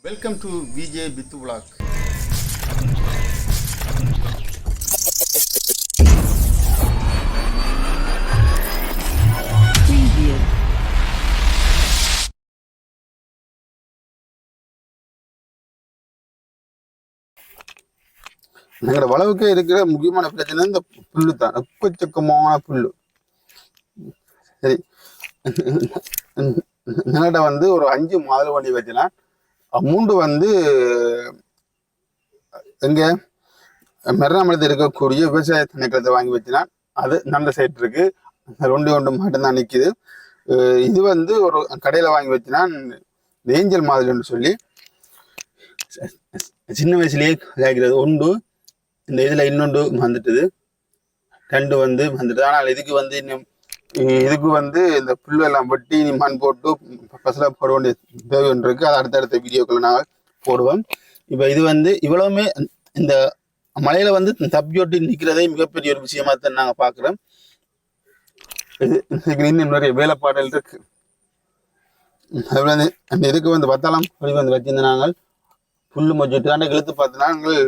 Welcome to VJ பித்து vlog. எங்களோட வளவுக்கு இருக்கிற முக்கியமான பிரச்சனை இந்த புல்லு தான். எக்கச்சக்கமான புல்லு. சரி, எங்கள்கிட்ட வந்து ஒரு 5 மாதுளை வண்டி வச்சுனா 3 வந்து எங்க மெர்னாமலத்தில் இருக்கக்கூடிய விவசாய திணைக்களத்தை வாங்கி வச்சுனா அது நல்ல சைட் இருக்கு. 2 மட்டும்தான் நிற்குது. இது வந்து ஒரு கடையில் வாங்கி வச்சுனா ஏஞ்சல் மாதுளைன்னு சொல்லி சின்ன வயசுலேயே காய்க்கிறது உண்டு. இந்த இதில் இன்னொன்று வந்துட்டுது, 2 வந்து வந்துட்டு. ஆனால் இதுக்கு வந்து இன்னும் இதுக்கு வந்து இந்த புல்லெல்லாம் வெட்டி மண் போட்டு பசல போட வேண்டிய தேவை ஒன்று இருக்குது. அது அடுத்தடுத்த வீடியோக்களை நாங்கள் போடுவோம். இப்போ இது வந்து இவ்வளவுமே இந்த மலையில வந்து தப்பியோட்டி நிற்கிறதே மிகப்பெரிய ஒரு விஷயமா தான் நாங்கள் பார்க்குறோம். இன்னும் நிறைய வேலைப்பாடுகள் இருக்கு. அது வந்து அந்த இதுக்கு வந்து பத்தாளம் அப்படி வந்து வச்சிருந்த நாங்கள் புல்லு மொச்சிட்டு இழுத்து பார்த்தோன்னா நாங்கள்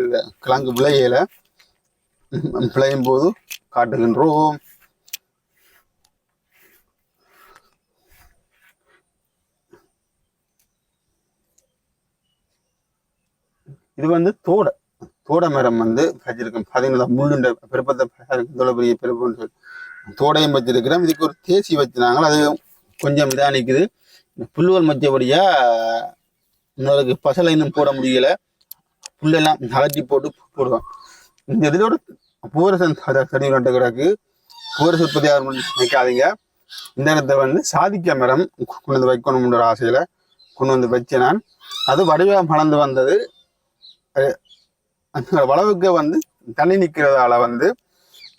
கிழங்கு விளையலை விளையும் போது காட்டுகின்றோம். இது வந்து தோட மரம் வந்து வச்சிருக்கோம். பார்த்தீங்கன்னா முள்ளுண்ட பெருப்பத்தை பெரிய பெருப்புன்னு சொல்லி தோடையும் வச்சிருக்கிறோம். இதுக்கு ஒரு தேசி வச்சுனாங்க, அது கொஞ்சம் இதாக நிற்குது. புல்லுவல் மச்சபடியா இன்னொருக்கு பசலை இன்னும் போட முடியல. புல்லெல்லாம் அகற்றி போட்டு போடுவோம். இந்த இதோட பூரசன் தனி ரெண்டு கிடக்கு. பூரச உற்பத்தி வைக்காதீங்க. இந்த இடத்த வந்து சாதிக்க மரம் கொண்டு வந்து வைக்கணும்ன்ற ஆசையில கொண்டு வந்து வச்சேன் நான். அது வடிவம் வளர்ந்து வந்தது. அந்த வளவுக்கு வந்து தண்ணி நிற்கிறதால வந்து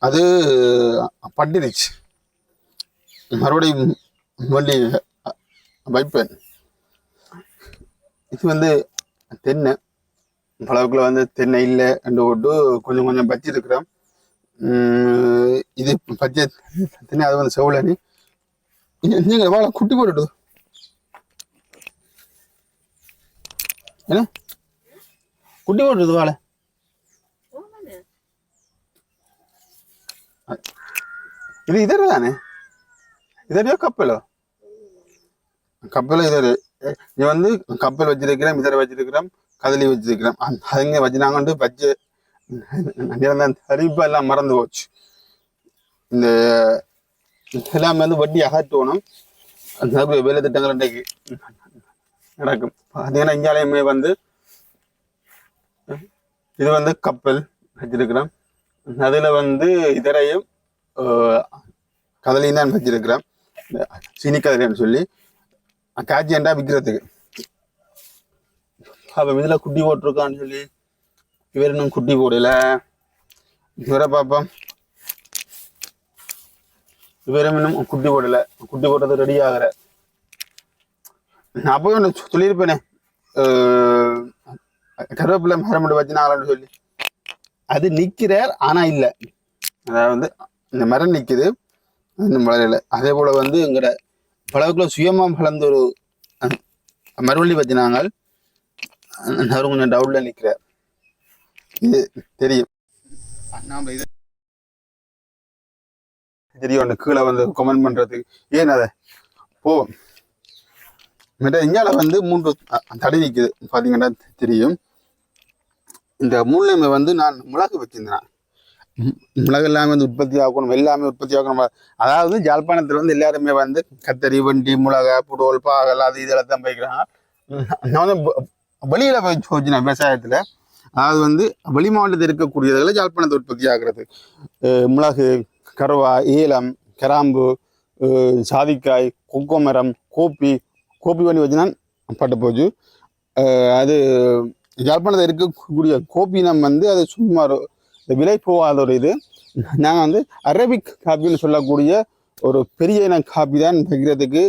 அது பட்டிருச்சு. மறுபடியும் வண்டி வைப்பேன். இது வந்து தென்னை வளவுக்குள்ள வந்து தென்னை இல்லை என்று போட்டு கொஞ்சம் கொஞ்சம் வச்சிருக்கிறோம். இது பச்சை தென்னை, அது வந்து செவலனி. நீங்கள் வாழை குட்டி போட்டுடு என்ன குட்டி போட்டுருது வாழை. இது இதர தானே, இதரையோ கப்பலோ இதரு. இது வந்து கப்பல் வச்சிருக்கிறோம், இதர வச்சிருக்கிறோம், கதலி வச்சிருக்கிறோம். அதுங்க வச்சுனாங்க பச்சை தரிப்பு எல்லாம் மறந்து போச்சு. இந்த எல்லாமே வந்து வட்டி அகற்றணும். அந்த வேலை திட்டங்கள் இன்றைக்கு நடக்கும். பார்த்தீங்கன்னா இந்தியாலயமே வந்து இது வந்து கப்பல் வச்சிருக்கிறோம். அதுல வந்து இதரையும் கதலையும் தான் வச்சிருக்கிறோம். சீனி கதலைன்னு சொல்லி காய்ச்சியண்டா விற்கிறதுக்கு. அப்ப இதுல குட்டி போட்டிருக்கான்னு சொல்லி இவர் இன்னும் குட்டி போடல. இவரை பார்ப்போம். இவரும் இன்னும் குட்டி போடல. குட்டி போடுறது ரெடி ஆகிற. நான் அப்போ ஒன்று சொல்லியிருப்பேனே, கருவேப்பிலை மரம் வச்சுனாங்களான்னு சொல்லி. அது நிற்கிறார் ஆனா இல்லை. அதாவது வந்து இந்த மரம் நிற்குது, இன்னும் வளரல. அதே போல வந்து எங்கட பழவுக்குள்ள சுயமா வளர்ந்த ஒரு மறுவள்ளி வச்சுனாங்க. அவரும் கொஞ்சம் டவுட்ல நிற்கிறார். இது தெரியும். நாம இது தெரியும் கீழே வந்து கமெண்ட் பண்றதுக்கு ஏன் அதை போவோம். இந்தியால வந்து 3 தடை நிற்குது பார்த்தீங்கன்னா தெரியும். இந்த மூணுலையுமே வந்து நான் மிளகு வச்சிருந்தேன். மிளகு எல்லாமே வந்து உற்பத்தி ஆகணும், எல்லாமே உற்பத்தி ஆகணும். அதாவது ஜாழ்ப்பாணத்தில் வந்து எல்லாருமே வந்து கத்தரி, வண்டி, மிளகா, புடோல், பாகல், அது இதெல்லாம் தான் போய்க்கிறாங்க. நான் வந்து வெளியில போய் வச்சுனேன் விவசாயத்தில். அதாவது வந்து வெளி மாவட்டத்தில் இருக்கக்கூடியதுகளை ஜாழ்ப்பாணத்தை உற்பத்தி ஆகிறது. மிளகு, கருவா, ஏலம், கிராம்பு, சாதிக்காய், கொக்கோ மரம், கோப்பி பண்ணி வச்சுனா பட்டு போச்சு. அது யாழ்ப்பாணத்தில் இருக்கக்கூடிய கோப்பினம் வந்து அது சுமார் விலை போகாத ஒரு இது. நாங்கள் வந்து அரபிக் காப்பின்னு சொல்லக்கூடிய ஒரு பெரிய இன காப்பி தான் வைக்கிறதுக்கு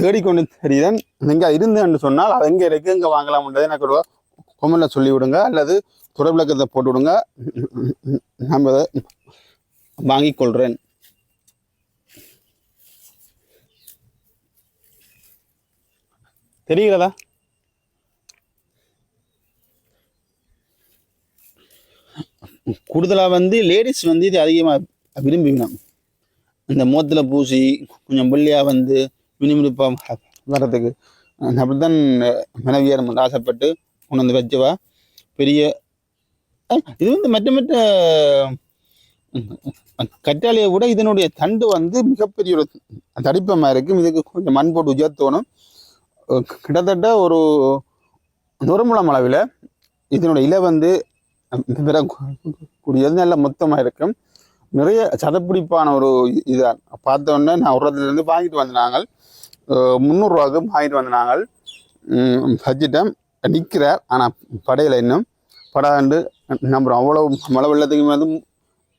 தேடிக்கொண்டு தெரியுதேன். எங்கே இருந்தேன்னு சொன்னால் அது எங்கே இருக்கு, எங்கே வாங்கலாம்ன்றதை எனக்கு ஒரு கொமெண்ட்ல சொல்லி விடுங்க, அல்லது துறைவிளக்கத்தை போட்டு விடுங்க. நம்ம அதை வாங்கிக் கொள்றேன். தெரிகிறதா? கூடுதலாக வந்து லேடிஸ் வந்து இது அதிகமாக விரும்பிக்கணும். இந்த முகத்தில் பூசி கொஞ்சம் வெள்ளையாக வந்து மினுமினுப்பாக வர்றதுக்கு அப்படித்தான் மனைவியார் ஆசைப்பட்டு கொண்டு வந்து வச்சவா. பெரிய இது வந்து மற்ற மற்ற கற்றாழையை விட இதனுடைய தண்டு வந்து மிகப்பெரிய ஒரு தடிப்பமாக இருக்கும். இதுக்கு கொஞ்சம் மண் போட்டு உயர்த்தணும். கிட்டத்தட்ட ஒரு நுரமுளம் அளவில் இதனுடைய இலை வந்து கூடியது நல்ல மொத்தமாக இருக்கும். நிறைய சதப்பிடிப்பான ஒரு இதான் பார்த்தோன்னே நான் ஒரு இடத்துலேருந்து வாங்கிட்டு வந்தாங்க. 300 ரூபாய்க்கு வாங்கிட்டு வந்தாங்க. வச்சுட்டேன் நிற்கிறார். ஆனால் படையில் இன்னும் படாண்டு நம்புகிறோம். அவ்வளோ மழை வெள்ளத்துக்கு வந்து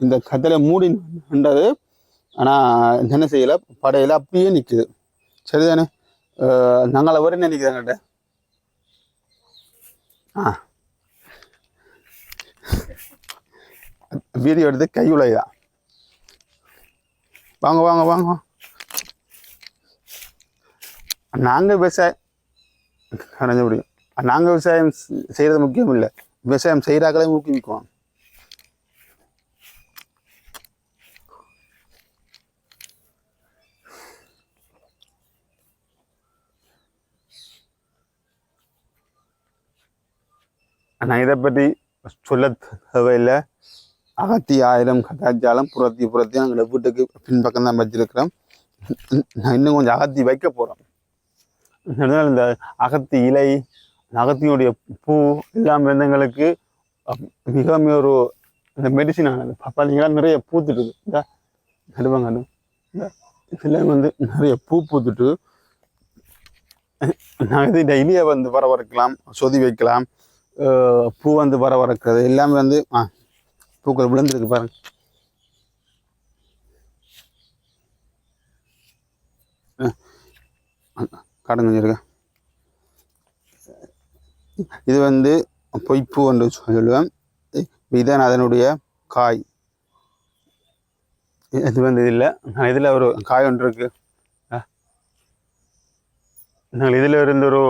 இந்த கத்தலை மூடி நின்றது. ஆனால் என்ன செய்யலை, படையில் அப்படியே நிற்குது. சரிதானே? நாங்கள் வர நினைக்கிறேங்கிட்ட வீடியோ எடுத்து கை உழைதான். வாங்க வாங்க வாங்க. நாங்கள் விவசாயம் கரைஞ்ச முடியும். நாங்கள் விவசாயம் செய்கிறது முக்கியம் இல்லை, விவசாயம் செய்கிறாக்களே ஊக்குவிக்குவோம். நான் இதை பற்றி சொல்ல தேவையில்லை. அகத்தி 1000 கதாச்சாலம் புறத்தி எங்களோட வீட்டுக்கு பின்பக்கம் தான் வச்சிருக்கிறோம். நான் இன்னும் கொஞ்சம் அகத்தி வைக்க போகிறோம். இந்த அகத்தி இலை, அகத்தியுடைய பூ எல்லாம் எங்களுக்கு மிக ஒரு இந்த மெடிசின் ஆனது. பார்த்தீங்கன்னா நிறைய பூத்துட்டுது. இந்த நடுவாங்க இதெல்லாம் வந்து நிறைய பூத்துட்டு நாங்கள் இந்த இலையை வந்து வரவரைக்கலாம், சொதி வைக்கலாம். பூ வந்து வரவரைக்கிறது எல்லாமே வந்து பூக்கள் விழுந்துருக்கு பாருங்க. காட்டுங்க இருக்க. இது வந்து பொய்ப்பூ என்று சொல்லுவேன். இதுதான் அதனுடைய காய். இது வந்து இது இல்லை. இதில் ஒரு காய் ஒன்று இருக்கு. நாங்கள் இதில் இருந்து ஒரு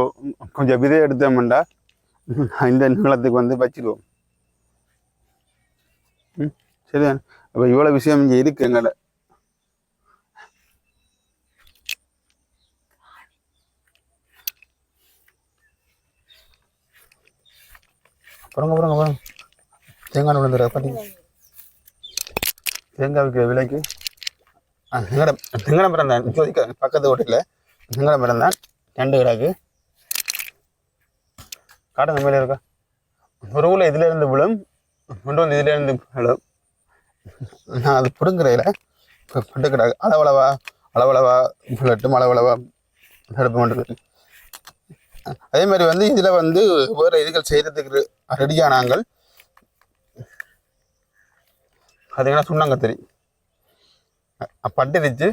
கொஞ்சம் விதை எடுத்தோம்டா இந்த நீளத்துக்கு வந்து வச்சிடுவோம். சரிதான். அப்போ இவ்வளோ விஷயம் இங்கே இருக்கு எங்களை. அப்புறங்க தேங்காய் விழுந்துடுற பார்த்தீங்க. தேங்காய் விற்கிற விலைக்கு தெங்கட மரம் தான் பக்கத்து வீட்டில் தெங்கட மரம் தான் 2 கிடாக்கு காட்டுங்க. மேலே இருக்கா ஒரு ஊரில் இதுல இருந்து விழும், கொண்டு வந்து இதுல இருந்து விழும். நான் அது பிடுங்குறையில பட்டு கிடாக்கு அளவளவா விழட்டும், அளவளவா தடுப்பு கொண்டு. அதே மாதிரி வந்து இதுல வந்து வேறு இதுகள் செய்யறதுக்கு ரெடியானாங்கள். பார்த்தீங்கன்னா சுண்ணாங்கத்தறி பட்டுருச்சு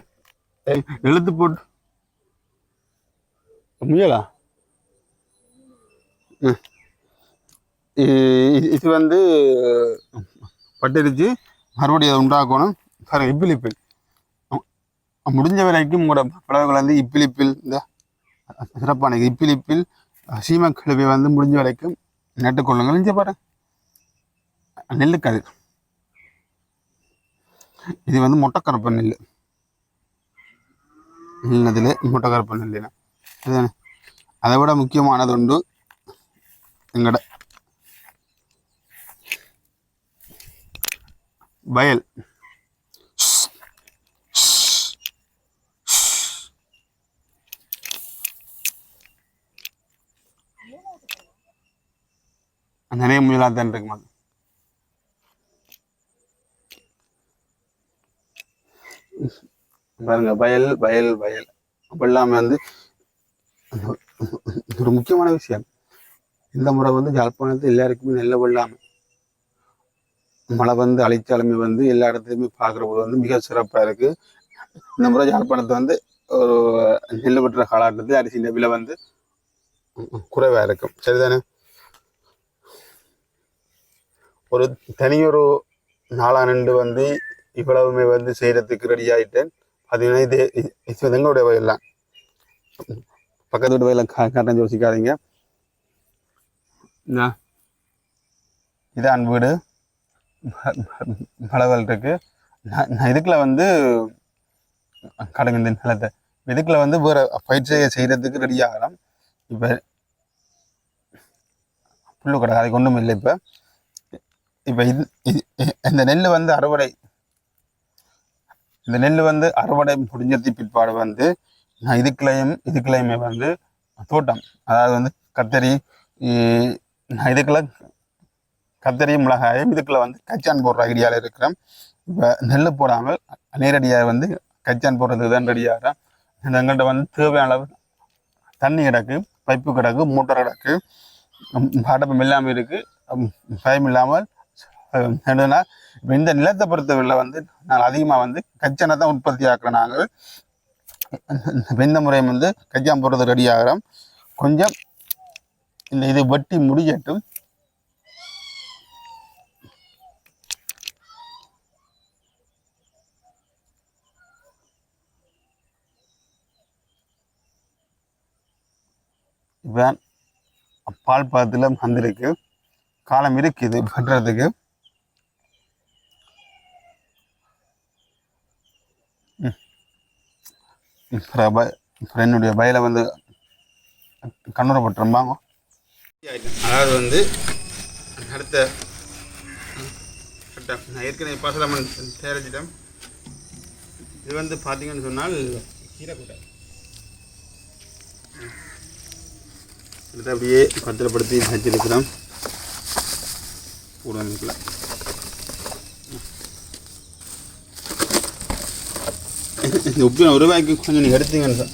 எழுத்து போட்டு முயலா. இது வந்து பட்டுருச்சு, மறுபடியும் அதை உண்டாக்கணும். சார் இப்பிலிப்பில் முடிஞ்ச வரைக்கும் உங்களோட பழகுகள் வந்து இப்பிலிப்பில் இந்த சிறப்பான இப்பிலிப்பில் சீமக்கிழவை வந்து முடிஞ்ச வரைக்கும் நட்டுக்கொள்ளுங்கள். இங்கே பாரு நெல்லுக்கதிர். இது வந்து மொட்டைக்கரப்ப நெல். நெல்னதில் மொட்டைக்கரப்ப நெல்லுனா அதுதானே. அதை விட முக்கியமானது உண்டு எங்கட வயல். நிறைய முயலாக தான் இருக்குமா. பாருங்க வயல் வயல் வயல் அப்போ எல்லாமே வந்து ஒரு முக்கியமான விஷயம். இந்த முறை வந்து யாழ்ப்பாணத்தில் எல்லாருக்குமே நல்ல வெள்ளாமை மழை வந்து அழைச்சாலுமே வந்து எல்லா இடத்துலையுமே பார்க்குற போது வந்து மிக சிறப்பாக இருக்குது. இந்த முறை யாழ்ப்பாணத்தை வந்து ஒரு நெல் வெட்டுற காலகட்டத்தில் அரிசி விலை வந்து குறைவாக இருக்கும். சரிதானே. ஒரு தனியொரு நாளானண்டு வந்து இவ்வளவுமே வந்து செய்கிறதுக்கு ரெடி ஆகிட்டேன். பார்த்தீங்கன்னா இது எங்களுடைய வயல்லாம், பக்கத்து வீட்டு வயலில் காட்டுறேன், யோசிக்காதீங்க. இதான் வீடு. பலவல் இருக்குது. நான் இதுக்குள்ள வந்து கடங்க இந்த நிலத்தை இதுக்குள்ள வந்து வேறு பயிற்சியை செய்கிறதுக்கு ரெடி ஆகலாம். இப்போ புல்லு கடை அதுக்கு ஒன்றும் இல்லை. இப்போ இந்த நெல் வந்து இந்த நெல் வந்து அறுவடை முடிஞ்சதுக்கு பிற்பாடு வந்து நான் இதுக்குள்ளையுமே வந்து தோட்டம், அதாவது வந்து கத்தரி, நான் இதுக்குள்ள கத்தரி மிளகாயும் இதுக்குள்ள வந்து கச்சான் போடுற ஐடியாவில் இருக்கிறேன். இப்போ நெல் போடாமல் நேரடியாக வந்து கச்சான் போடுறதுக்கு தான் ரெடியாகிறேன். எங்கள்கிட்ட வந்து தேவையான அளவு தண்ணி கிடக்கு, பைப்பு கிடக்கு, மோட்டர் கிடக்கு, பாட்டப்பம் இல்லாமல் இருக்குது, பயம் இல்லாமல் என்னன்னா. இப்போ இந்த நிலத்தை பொறுத்தவரையில் வந்து நாங்கள் அதிகமாக வந்து கச்சானை தான் உற்பத்தி ஆக்குறோம். நாங்கள் இந்த முறையும் வந்து கச்சான் போடுறது ரெடி ஆகிறோம். கொஞ்சம் இது வெட்டி முடியட்டும். இப்போ பால் பாத்தில் வந்திருக்கு, காலம் இருக்குது வெட்டுறதுக்கு. என்னுடைய வயலை வந்து கண்ணுறப்பட்டுரும்பாங்க. அதாவது வந்து அடுத்த நான் ஏற்கனவே பசலமன் தயாரிச்சிட்டேன். இது வந்து பார்த்தீங்கன்னு சொன்னால் கீரைக்கூட்டை அப்படியே பத்திரப்படுத்தி வச்சிருக்கிறோம். கூட நிற்கல. இந்த உப்பு ரூபாய்க்கு கொஞ்சம் நீங்கள் எடுத்தீங்கன்னு சார்,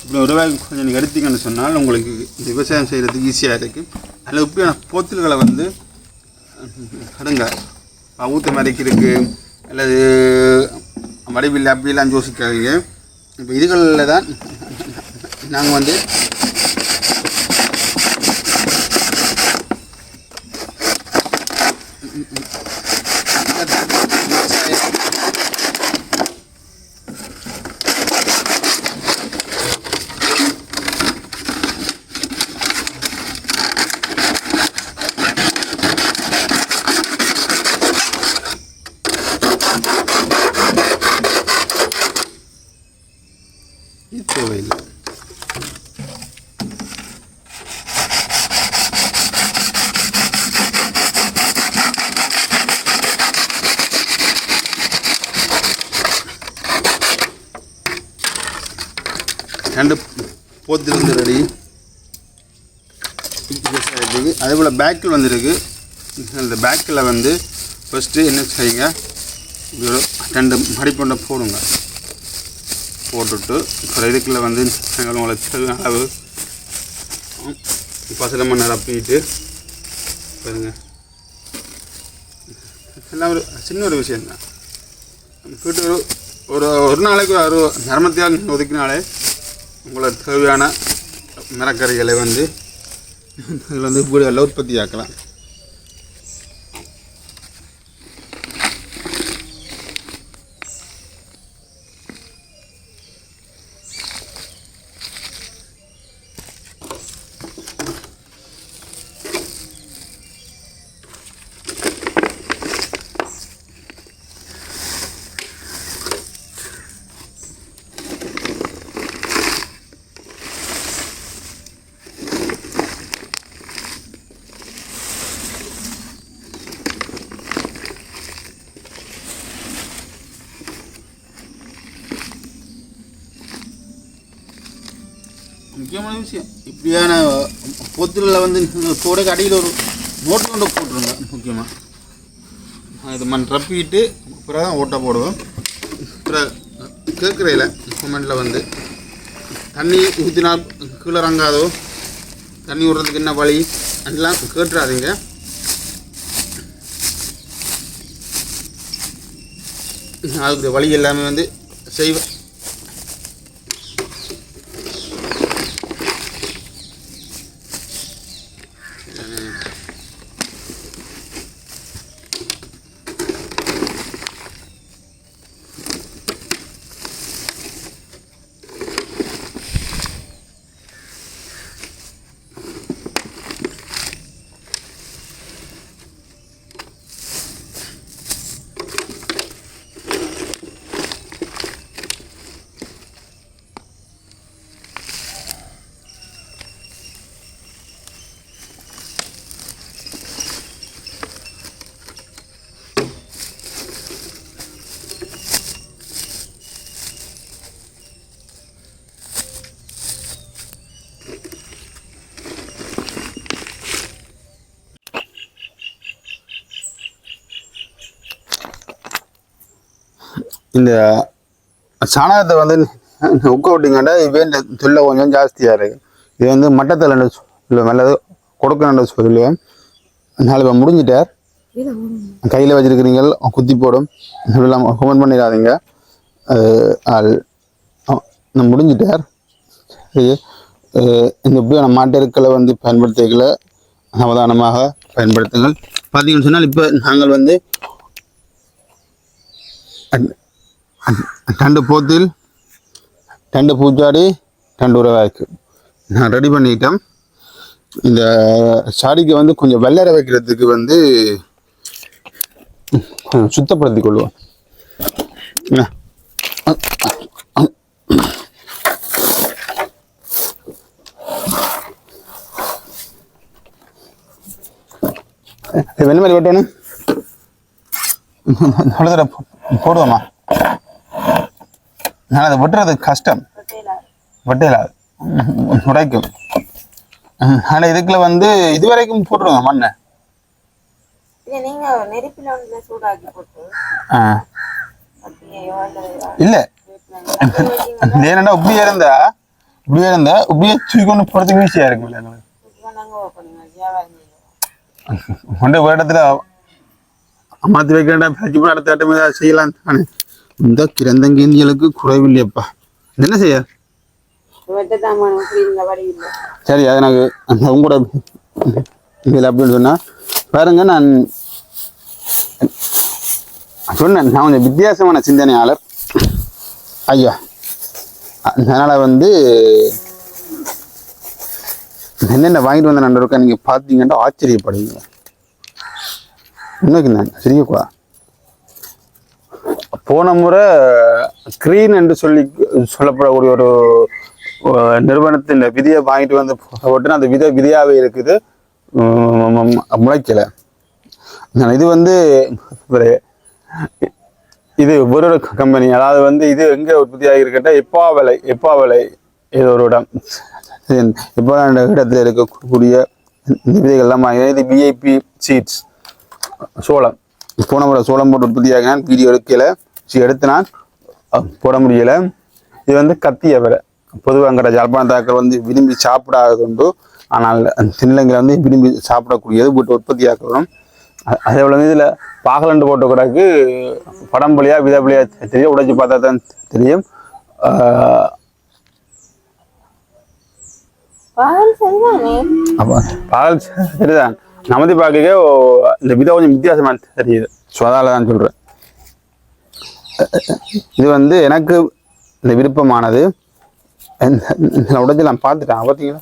இப்படி ரூபாய்க்கு கொஞ்சம் நீங்கள் எடுத்தீங்கன்னு சொன்னால் உங்களுக்கு இந்த விவசாயம் செய்கிறதுக்கு ஈஸியாக இருக்குது. அதில் உப்பியான போத்தல்களை வந்து அடுங்க ஊற்ற மாதிரிக்கு இருக்குது அல்லது வடிவில் அப்படிலாம் யோசிக்காதீங்க. இப்போ இதுகளில் தான் நாங்கள் வந்து தேவையில்லை. ரெண்டு போத்தில் வந்து ரெடி. அதே போல் பேக்கில் வந்துருக்கு. இந்த பேக்கில் வந்து ஃபஸ்ட்டு என்ன செய்யுங்க, ஒரு 2 மடிப்பொண்டை போடுங்க. போட்டுட்டு அப்புறம் இதுக்குள்ள வந்து உங்களுக்கு அளவு பசலமண்ணை ரப்பிட்டு பாருங்க. எல்லாம் ஒரு சின்ன ஒரு விஷயந்தான். போய்ட்டு ஒரு நாளைக்கு ஒரு நரமத்தியால் ஒதுக்கினாலே உங்களை தேவையான மரக்கறிகளை வந்து இதில் வந்து வீடுகளில் உற்பத்தி ஆக்கலாம். முக்கியமான விஷயம் இப்படியான பொத்துகளில் வந்து போடைக்கு அடியில் ஒரு மோட்டர் கொண்டு போட்டுருங்க. முக்கியமாக இது மண் ரப்பிட்டு அப்புறம் தான் ஓட்டை போடுவோம். அப்புறம் கேட்குறையில் கமெண்டில் வந்து தண்ணி ஊற்றினா கீழே இறங்காதோ, தண்ணி விடுறதுக்கு என்ன வழி அதெல்லாம் கேட்டுறாதீங்க. அதுக்கு வழி எல்லாமே வந்து செய்வேன். இந்த சாணகத்தை வந்து உக்க விட்டீங்கன்னா இப்போ இந்த தொல்லை கொஞ்சம் ஜாஸ்தியாக இருக்குது. இது வந்து மட்டத்தில் சொல்லுவேன், அல்லது கொடுக்கணுன்ற சொல்லுவேன். நாலு இப்போ முடிஞ்சிட்டார், கையில் வச்சிருக்கிறீங்க குத்தி போடும் எல்லாம் கமெண்ட் பண்ணிடாதீங்க. ஆள் முடிஞ்சிட்டார். இந்த இப்படியான மாட்டெருக்களை வந்து பயன்படுத்திக்கல அவதானமாக பயன்படுத்துங்கள். பார்த்தீங்கன்னு சொன்னால் இப்போ நாங்கள் வந்து 2 போத்தில் 2 பூச்சாடி 2 உரவாய்க்கு நான் ரெடி பண்ணிட்டேன். இந்த சாடிக்கு வந்து கொஞ்சம் வெள்ளரை வைக்கிறதுக்கு வந்து சுத்தப்படுத்தி கொள்வோம். வெள்ள மாதிரி வெட்டணும், போடுவோமா? நான் அதை வெட்டுறது கஷ்டம், வெட்டையிலாது, உடைக்கும். ஆனால் இதுக்குள்ள வந்து இதுவரைக்கும் போட்டுருவோம் மண்ணை. இல்லை ஏன்னா இப்படியே இருந்தா இப்படியே தூக்கி போறதுக்கு ஈஸியா இருக்குல்ல எங்களுக்கு. கொண்டு ஒரு இடத்துல அமாத்தி வைக்கிறேன்டா, பஜ்ஜி போன அடுத்த ஆட்டம் ஏதாவது செய்யலாம் தானே. இந்த கிரந்தங்கேந்திகளுக்கு குறைவில்லையப்பா, என்ன செய்ய? சரி, அது எனக்கு உங்களோட இதில் அப்படின்னு சொன்னா பாருங்க. நான் சொன்னேன், நான் கொஞ்சம் வித்தியாசமான சிந்தனையாளர் ஐயா. அதனால வந்து என்னென்ன வாங்கிட்டு வந்த நண்பருக்கா நீங்க பார்த்தீங்கன்னா ஆச்சரியப்படுவீங்க. இன்னைக்கு நான் சிரிக்கக்கூடா. போன முறை கிரீன் என்று சொல்லப்படக்கூடிய ஒரு நிறுவனத்தின் விதியை வாங்கிட்டு வந்து போட்டு அந்த விதையாவே இருக்குது, முளைக்கலை. இது வந்து இது ஒரு கம்பெனி, அதாவது வந்து இது எங்கே உற்பத்தியாக இருக்கட்டா எப்பாவலை ஏதோ ஒரு இடம், இப்போ இடத்துல இருக்கக்கூடிய விதைகள்லாம் இது விஐபி சீட்ஸ் சோளம். போன முறை சோளம் போட்டு உற்பத்தியாகினான், வீடியோ எடுத்து நான் போட முடியலை. இது வந்து கத்திய விலை. பொதுவாக ஜாழ்ப்பாணத்தாக்கள் வந்து விரும்பி சாப்பிடாதது உண்டு, ஆனால் தென்னிலங்கையில் வந்து விரும்பி சாப்பிடக்கூடியது போட்டு உற்பத்தியாக்கணும். அதே போல இதில் பாகலண்டு போட்ட கூடாக்கு படம்புலியா விதப்புலியா தெரியும், உடைச்சு பார்த்தா தான் தெரியும். பாகல் சரிதான், நமதி பார்க்க இந்த விதை கொஞ்சம் வித்தியாசமா தெரியுது. ஸோ அதால தான் சொல்றேன். இது வந்து எனக்கு இந்த விருப்பமானது. உடைச்சு நான் பார்த்துட்டேன், பார்த்தீங்களா?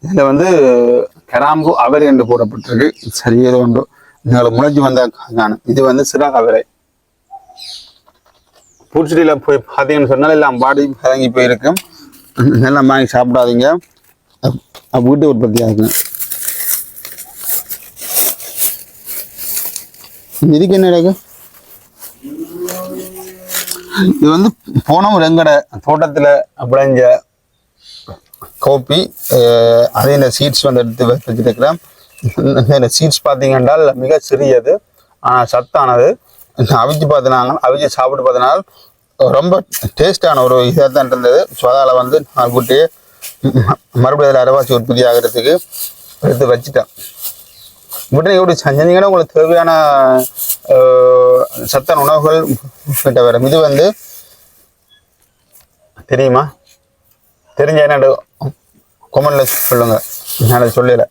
இதில் வந்து கராம்பு அவரை என்று போடப்பட்டிருக்கு. சரி, ஏதோ ஒன்று எங்களுக்கு முளைச்சி வந்த காணும். இது வந்து சிறாக அவரை. பூச்செடியில் போய் பார்த்தீங்கன்னு சொன்னால் எல்லாம் பாடி இறங்கி போயிருக்கும். எல்லாம் வாங்கி சாப்பிடாதீங்க, வீட்டு உற்பத்தி ஆகுங்க. இதுக்கு என்ன இருக்கு? இது வந்து போன ஒரு எங்கட தோட்டத்தில் விளைஞ்ச கோப்பி. அதே இந்த சீட்ஸ் வந்து எடுத்து வச்சுருக்கிறேன். இந்த சீட்ஸ் பார்த்தீங்கன்னா மிக சிறியது, ஆனால் சத்தானது. அவிச்சு பார்த்தினாங்க, அவிச்சு சாப்பிட்டு பார்த்தினால் ரொம்ப டேஸ்டான ஒரு இதாக தான் இருந்தது. ஸோ அதால் வந்து நான் விட்டு மறுபடியும் அதில் அரைவாசி உற்பத்தி ஆகிறதுக்கு எடுத்து வச்சுட்டேன். விட்டு எப்படி செஞ்சீங்கன்னா உங்களுக்கு தேவையான சத்தான உணவுகள் கிட்ட வரும். இது வந்து தெரியுமா? தெரிஞ்ச என்ன கொமெண்ட்ல சொல்லுங்க, நான் சொல்லலை.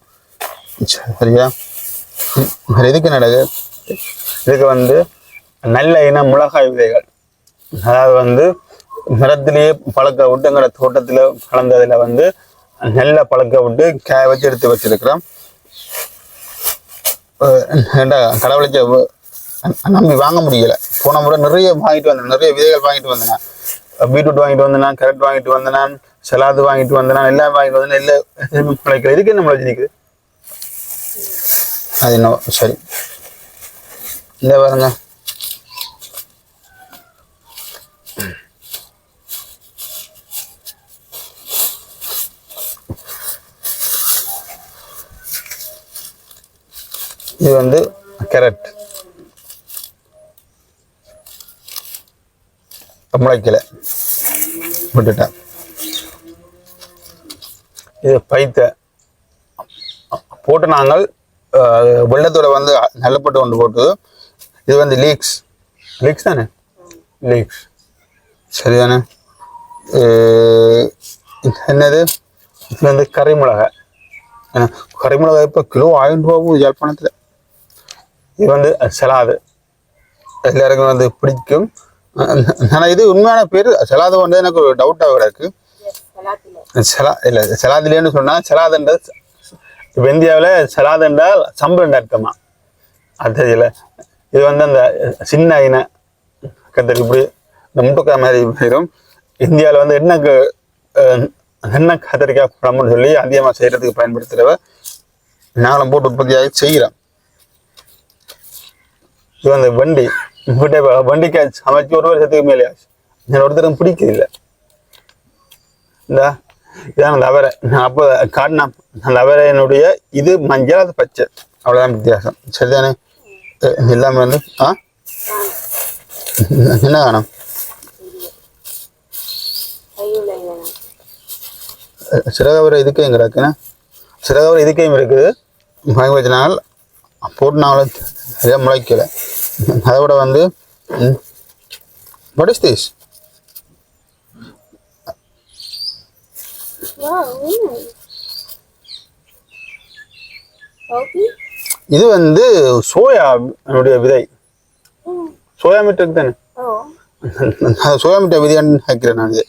சரியா? இதுக்கு நடக்கு, இதுக்கு வந்து நல்ல இன மிளகாய் விதைகள், அதாவது வந்து நிலத்திலேயே பழக்க விட்டு எங்களோட தோட்டத்தில் கலந்ததில் வந்து நல்ல பழக்க விட்டு காய வச்சு எடுத்து வச்சிருக்கிறோம். கடவுளைக்கு நம்பி வாங்க முடியலை. போன முறை நிறைய வாங்கிட்டு வந்தேன், நிறைய விதைகள் வாங்கிட்டு வந்தேன். பீட்ரூட் வாங்கிட்டு வந்தேன், கேரட் வாங்கிட்டு வந்தேன், சலாது வாங்கிட்டு வந்தேன், எல்லாம் வாங்கிட்டு வந்தேன். எல்லாம் முளைக்கல. இதுக்கு என்ன முளைச்சி நிற்குது? அது என்ன? சரி, இல்லை பாருங்க. இது வந்து கேரட் முளைக்கலை விட்டுட்டேன். இது பைத்த போட்டு நாங்கள் வெள்ளத்தோட வந்து நல்லப்பட்டு கொண்டு போட்டு. இது வந்து லீக்ஸ் தானே, லீக்ஸ் சரிதானே. என்னது இது வந்து கறிமிளகாய். கறிமிளகாய் இப்போ கிலோ 1000 ரூபாவும் யாழ்ப்பாணத்தில். இது வந்து சலாது, எல்லாருக்கும் வந்து பிடிக்கும். ஆனால் இது உண்மையான பேர் சலாது வந்து எனக்கு ஒரு டவுட்டாக கிடக்கு. இல்லை சலாதுலேன்னு சொன்னால் சலாதுன்றது இப்போ இந்தியாவில் சலாது என்றால் சம்பளம் அர்த்தமா அது தெரியல. இது வந்து அந்த சின்ன இன கத்தரி இப்படி இந்த முட்டைக்காய் மாதிரி வரும். இந்தியாவில் வந்து எண்ணெய் கத்திரிக்காய் குழம்புன்னு சொல்லி அதிகமாக செய்கிறதுக்கு பயன்படுத்துகிறவ நாங்களும் போட்டு உற்பத்தியாகி செய்கிறோம். இது வந்து வண்டிக்காய் சமைச்சு 1 வருஷத்துக்கு மேலே ஆச்சு. நான் ஒருத்தரும் பிடிக்கிறதில்லை. இதான் அந்த அவரை நான் அப்போ காட்டினா அந்த அவரையினுடைய இது மஞ்சள், அது பச்சை, அவ்வளோதான் வித்தியாசம். சரிதானே. எல்லாமே வந்து என்ன வேணும் சிறகவரை இதுக்கையும் கிடக்குண்ணா. சிறகவரை இதுக்கையும் இருக்குது. வாங்கி வச்சனால போட்டுனாலும் சரியாக முளைக்கலை. அதை விட வந்து வாட் இஸ் திஸ்? இது வந்து சோயாவுடைய விதை. சோயா மீட் தானே, சோயா மீட்டை விதையான்னு நினைக்கிறேன் நான். இது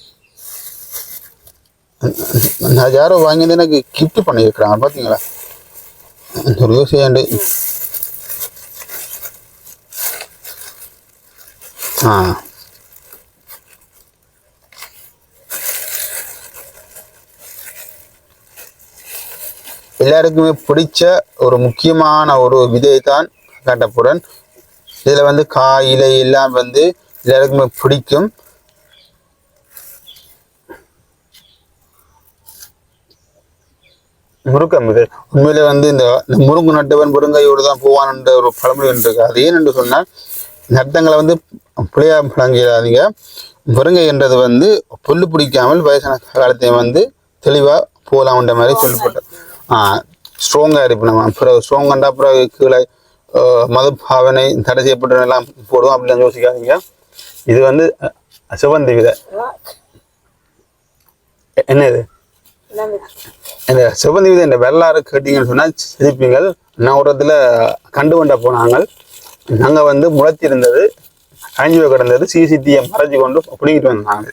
நான் யாரோ வாங்கி எனக்கு கிஃப்ட் பண்ணியிருக்கிறாங்க பார்த்தீங்களா. ஒரு யோசியாண்டு எல்லாருக்குமே பிடிச்ச ஒரு முக்கியமான ஒரு விதை தான் காட்டப்புறன். இதில் வந்து காய் இலை எல்லாம் வந்து எல்லாருக்குமே பிடிக்கும். முருக்கம் இது உண்மையிலே வந்து இந்த முருங்கு நட்டவன் முருங்கையோடு தான் போவான் என்ற ஒரு பழமொழி இருக்கு. அது ஏனென்று சொன்னால் நட்டங்களை வந்து புளியா பழங்கிறாதீங்க. முருங்கை என்றது வந்து புல்லு பிடிக்காமல் வயசான காலத்தையும் வந்து தெளிவாக போகலாம்ன்ற மாதிரி சொல்லப்பட்டது. ஸ்ட்ராங்காக இருப்போம். நம்ம அப்புறம் ஸ்ட்ராங்கண்டா அப்புறம் கீழே மது பாவனை தடை செய்யப்பட்டதெல்லாம் போடுவோம் அப்படின்னு யோசிக்காதீங்க. இது வந்து சிவந்தி விதை. என்னது இந்த சிவந்தி விதை இந்த வெள்ளாறு கேட்டீங்கன்னு சொன்னால் சிரிப்பீங்கள். நான் ஒரு இடத்துல கண்டு கொண்ட போனாங்க. நாங்கள் வந்து முளைச்சி இருந்தது, காஞ்சி கிடந்தது, சிசிடியை மறைச்சி கொண்டு பிடிக்கிட்டு வந்தாங்க.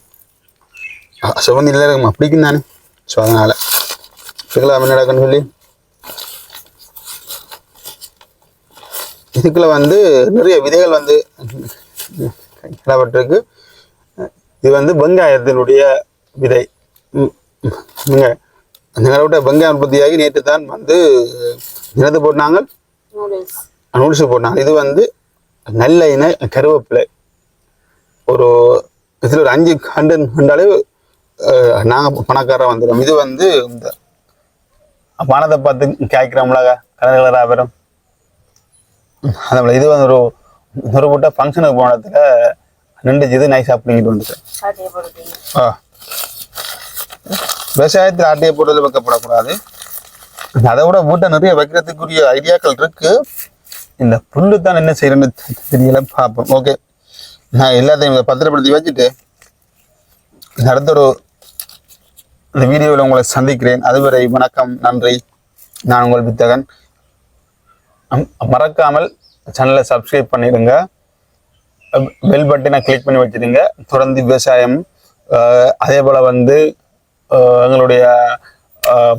சிவந்தி இல்லை இருக்குமா பிடிக்கும் தானே. ஸோ அதனால் என்ன நடக்குன்னு சொல்லி இதுக்குள்ள வந்து நிறைய விதைகள் வந்து கிளப்பட்டிருக்கு. இது வந்து வெங்காயத்தினுடைய விதை. எங்களோட வெங்காயம் உற்பத்தியாகி நேற்று தான் வந்து நிலத்து போட்டாங்க, நூல்ஸ் போட்டாங்க. இது வந்து நல்ல இன கருவேப்பிலை. ஒரு இதில் ஒரு 5 கண்டு கண்டாலே நாங்கள் பணக்காரராக வந்துடும். இது வந்து இந்த வானத்தை பார்த்து காய்க்கிற மிளகா கலர் கலராக வரும். அதனால இது வந்து ஒரு போட்ட ஃபங்க்ஷனுக்கு போன இடத்துல நின்றுச்சு. இது நைஸாக பிடிங்கிட்டு வந்துட்டேன். விவசாயத்தில் ஆட்டையை போடுறதுல வைக்கப்படக்கூடாது. அதை விட வீட்டை நிறைய வைக்கிறதுக்குரிய ஐடியாக்கள் இருக்கு. இந்த புல்லு தான் என்ன செய்யறேன்னு தெரியல, பார்ப்போம். ஓகே, நான் எல்லாத்தையும் பத்திரப்படுத்தி வச்சுட்டு அடுத்த ஒரு இந்த வீடியோவில் உங்களை சந்திக்கிறேன். அதுவரை வணக்கம், நன்றி. நான் உங்கள் வித்தகன். மறக்காமல் சேனலை சப்ஸ்கிரைப் பண்ணிடுங்க, பெல் பட்டனை கிளிக் பண்ணி வச்சுடுங்க. தொடர்ந்து விவசாயம், அதே போல் வந்து எங்களுடைய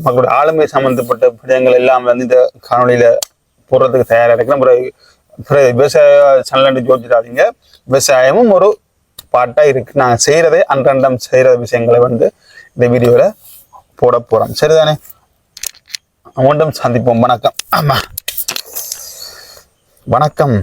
மக்களுடைய ஆளுமை சம்மந்தப்பட்ட விடயங்கள் எல்லாம் வந்து இந்த காணொலியில் போடுறதுக்கு தயாராக இருக்கிறேன். விவசாய சேனல் ஜோதிடாதீங்க. விவசாயமும் ஒரு பாட்டாக இருக்குது. நாங்கள் செய்கிறதே அன்றாடம் செய்கிற விஷயங்களை வந்து இந்த வீடியோவில் போட போகிறோம். சரிதானே. மீண்டும் சந்திப்போம். வணக்கம். ஆமாம், வணக்கம்.